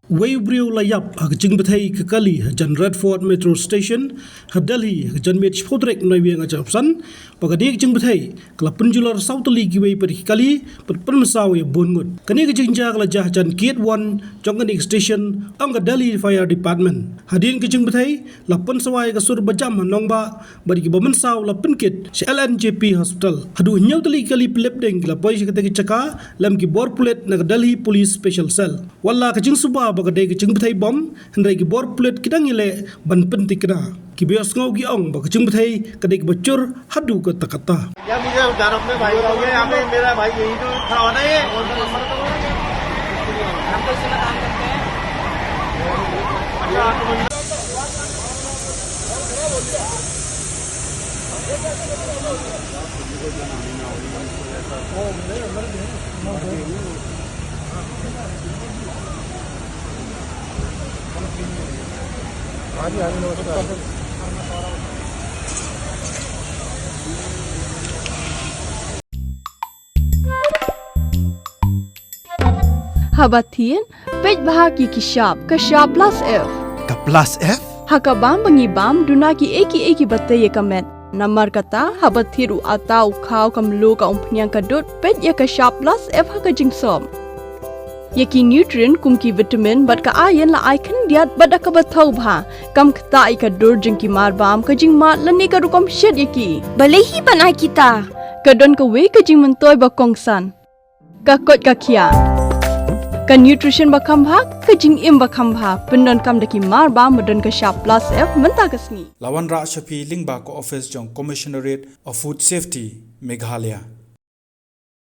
Waybriu layap Hajan Bthei kekali Hajan Redford Metro Station Delhi Hajan Met Spodrek Noiwing Ajapsan Pagadik Jing Bthei Kelapun Jular Sautali Giway Perikali Mynsaw ya Ngut Kani Kejingjak Lajah Hajan Gate 1 Jonganik Station Angga Delhi Fire Department Hadin Kejing Bthei Lapun Sawai Kasur Bajam Nongba Bagi Mynsaw Lapun Kit LNJP Hospital Hadu Nyautali Kali Pelepdeng Lapoi Sekateki Caka Lam Ki Borpulet Naga Delhi Police Special Cell Watla Kejing Subah Bagadai Kejing Bthei bom hendai ki bor pulet kidang ile ban Pynthikna ki bios ngau gi ong ba Kejing Bthei kadai bacur hadu ke takata ya मुझे उदाहरण में भाई हो गए यहाँ पे मेरा भाई यही तो खड़ा होना है हम तो इसमें काम करते हैं Habatin, pej bahagi kishap plus F. Ka plus F? Hakabam bangibam dunaki eki Bthei kamet. Namar kata habathiru atau kau kamlu ka umpnyang kadut pej ya kishap plus F hakajing som. Yaki nutrient kumki vitamin bat ka iron la ikan diat bada ka bathau bha kam kta ika dur jingki marbam ka jing mat lani ka rukom shed yaki balehi banai kita kadon ka we ka jing mentoy ba kongsan ka kot ka kia ka nutrition ba khambha ka jing im ba khambha pendon kam daki marbam madon ka sharp plus F menta kasni Lawan Ra Shafi Lingba ko office jong Commissionerate of Food Safety Meghalaya